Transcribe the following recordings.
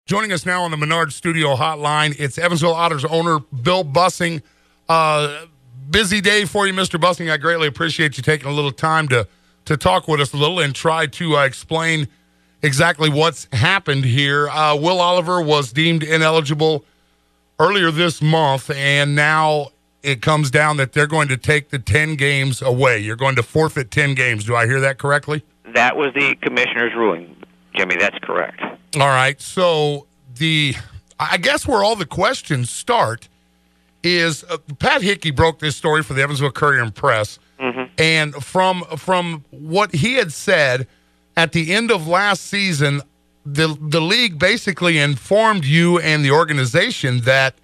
Joining us now on the Menard Studio Hotline, it's Evansville Otters owner Bill Bussing. Busy day for you, Mr. Bussing. I greatly appreciate you taking a little time to talk with us a little and try to explain exactly what's happened here. Will Oliver was deemed ineligible earlier this month, and now it comes down that they're going to take the 10 games away. You're going to forfeit 10 games. Do I hear that correctly? That was the commissioner's ruling, Jimmy. That's correct. All right. So I guess where all the questions start is Pat Hickey broke this story for the Evansville Courier and Press. Mm-hmm. And from what he had said at the end of last season, the league basically informed you and the organization that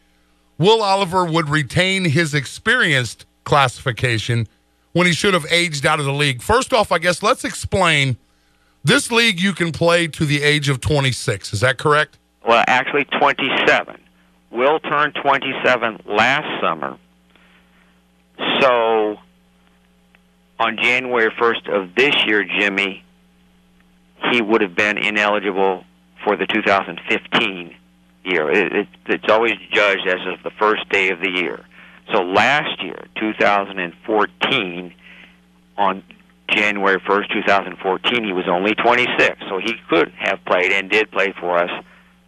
Will Oliver would retain his experienced classification when he should have aged out of the league. First off, I guess let's explain this league. You can play to the age of 26. Is that correct? Well, actually 27. Will turned 27 last summer. So on January 1st of this year, Jimmy, he would have been ineligible for the 2015 year. It's always judged as of the first day of the year. So last year, 2014, on January 1st, 2014, he was only 26. So he could have played and did play for us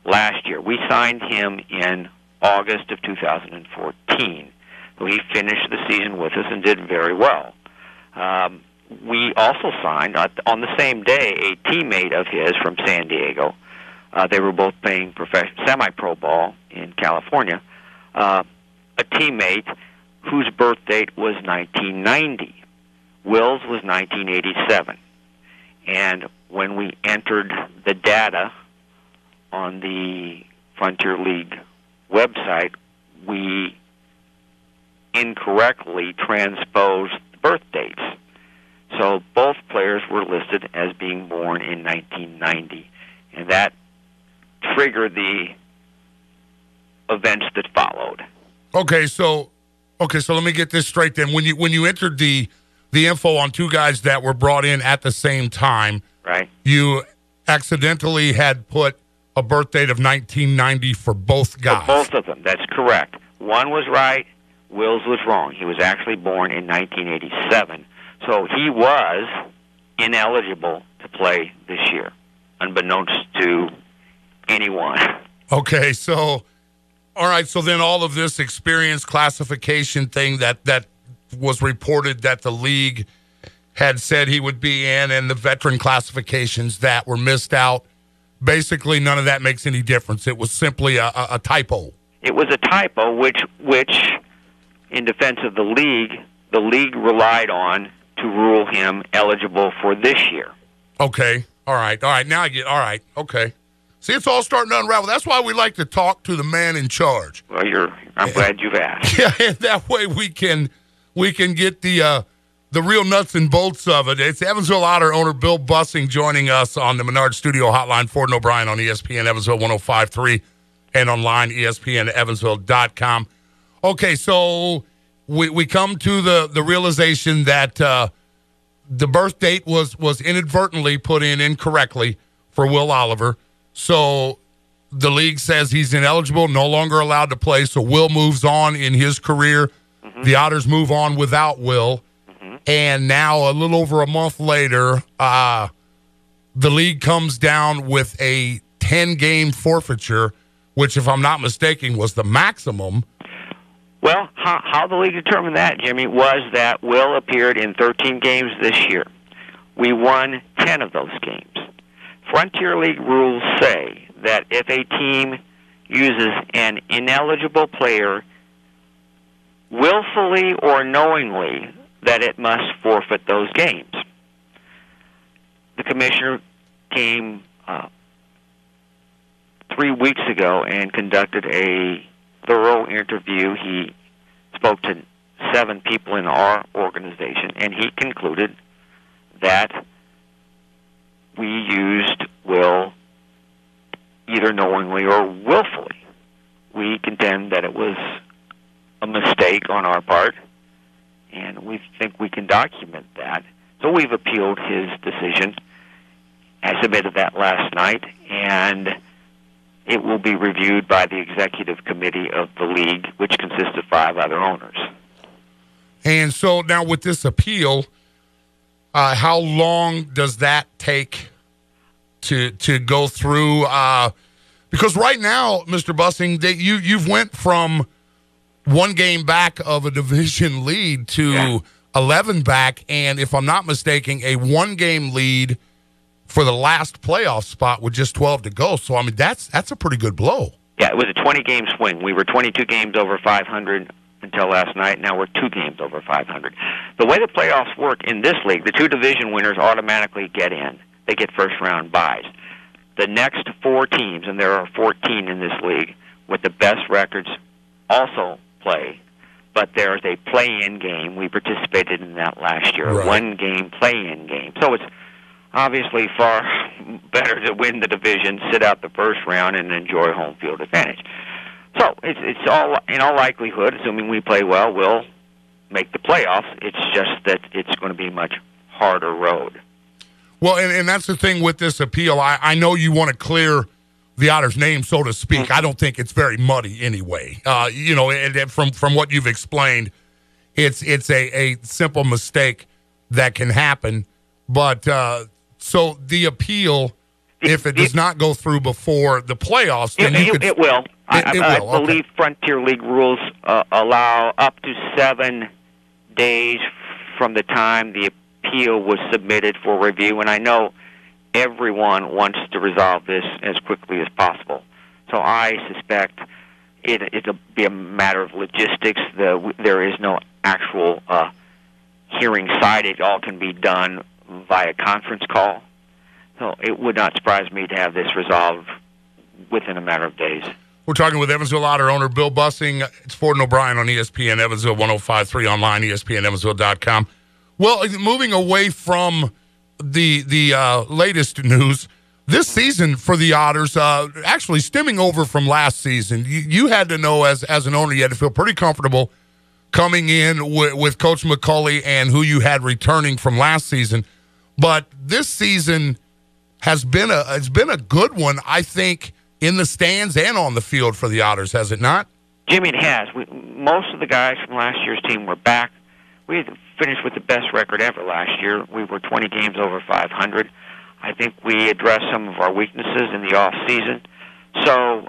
last year. We signed him in August of 2014. So he finished the season with us and did very well. We also signed, on the same day, a teammate of his from San Diego. They were both playing semi-pro ball in California. A teammate whose birth date was 1990. Will's was 1987. And when we entered the data on the Frontier League website, we incorrectly transposed the birth dates. So both players were listed as being born in 1990. And that triggered the events that followed. Okay, so let me get this straight then. When you entered the info on two guys that were brought in at the same time, right? You accidentally had put a birth date of 1990 for both guys. For both of them, that's correct. One was right, Will's was wrong. He was actually born in 1987. So he was ineligible to play this year, unbeknownst to anyone. Okay, so, all right, so then all of this experience classification thing that was reported that the league had said he would be in, and the veteran classifications that were missed out, basically none of that makes any difference. It was simply a typo. It was a typo, which in defense of the league relied on to rule him eligible for this year. Okay, all right, now I get, all right, okay. See, it's all starting to unravel. That's why we like to talk to the man in charge. Well, I'm glad you've asked. Yeah, and that way we can get the real nuts and bolts of it. It's Evansville Otter owner Bill Bussing joining us on the Menard Studio Hotline. Ford and O'Brien on ESPN Evansville 105.3 and online ESPNEvansville.com. Okay, so we come to the realization that the birth date was inadvertently put in incorrectly for Will Oliver. So the league says he's ineligible, no longer allowed to play. So Will moves on in his career. Mm-hmm. The Otters move on without Will. Mm-hmm. And now a little over a month later, the league comes down with a 10-game forfeiture, which, if I'm not mistaken, was the maximum. Well, how the league determined that, Jimmy, was that Will appeared in 13 games this year. We won 10 of those games. Frontier League rules say that if a team uses an ineligible player willfully or knowingly, that it must forfeit those games. The commissioner came 3 weeks ago and conducted a thorough interview. He spoke to 7 people in our organization, and he concluded that we used Will either knowingly or willfully. We contend that it was a mistake on our part, and we think we can document that. So we've appealed his decision. I submitted that last night, and it will be reviewed by the executive committee of the league, which consists of 5 other owners. And so now with this appeal, how long does that take to go through? Because right now, Mr. Bussing, you've went from 1 game back of a division lead to 11 back, and if I'm not mistaken, a 1-game lead for the last playoff spot with just 12 to go. So, I mean, that's a pretty good blow. Yeah, it was a 20-game swing. We were 22 games over 500 until last night. Now we're 2 games over 500. The way the playoffs work in this league, the 2 division winners automatically get in. They get first-round byes. The next 4 teams, and there are 14 in this league, with the best records also play. But there's a play-in game. We participated in that last year, right. A 1-game play-in game. So it's obviously far better to win the division, sit out the first round, and enjoy home field advantage. So it's all, in all likelihood, assuming we play well, we'll make the playoffs. It's just that it's going to be a much harder road. Well, and that's the thing with this appeal. I know you want to clear the Otters' name, so to speak. Mm-hmm. I don't think it's very muddy anyway. And from what you've explained, it's a simple mistake that can happen. But so the appeal, if it does not go through before the playoffs, then it will. I will. believe Frontier League rules allow up to 7 days from the time the appeal was submitted for review, and I know everyone wants to resolve this as quickly as possible. So I suspect it'll be a matter of logistics. There is no actual hearing side. It all can be done via conference call. So it would not surprise me to have this resolved within a matter of days. We're talking with Evansville Otter owner Bill Bussing. It's Ford and O'Brien on ESPN Evansville 105.3 online, ESPNEvansville.com. Well, moving away from the latest news, this season for the Otters, actually stemming over from last season, you had to know as an owner, you had to feel pretty comfortable coming in with Coach McCulley and who you had returning from last season. But this season has been a good one, I think, in the stands and on the field for the Otters, has it not? Jimmy, it has. Most of the guys from last year's team were back. We finished with the best record ever last year. We were 20 games over 500. I think we addressed some of our weaknesses in the off season. So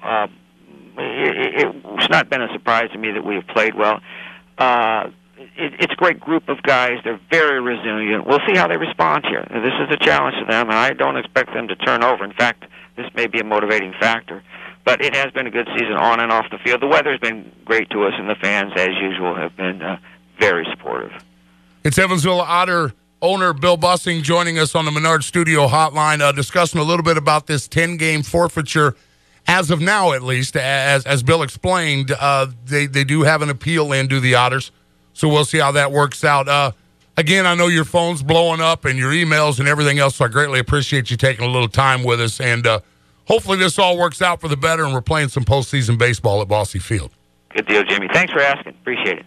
it's not been a surprise to me that we have played well. It's a great group of guys. They're very resilient. We'll see how they respond here. This is a challenge to them, and I don't expect them to turn over. In fact, this may be a motivating factor. But it has been a good season on and off the field. The weather's been great to us, and the fans, as usual, have been very supportive. It's Evansville Otter owner Bill Bussing joining us on the Menard Studio hotline, discussing a little bit about this 10-game forfeiture. As of now, at least, as Bill explained, they do have an appeal in, do the Otters. So we'll see how that works out. Again, I know your phone's blowing up and your emails and everything else, so I greatly appreciate you taking a little time with us. And hopefully this all works out for the better and we're playing some postseason baseball at Bosse Field. Good deal, Jimmy. Thanks for asking. Appreciate it.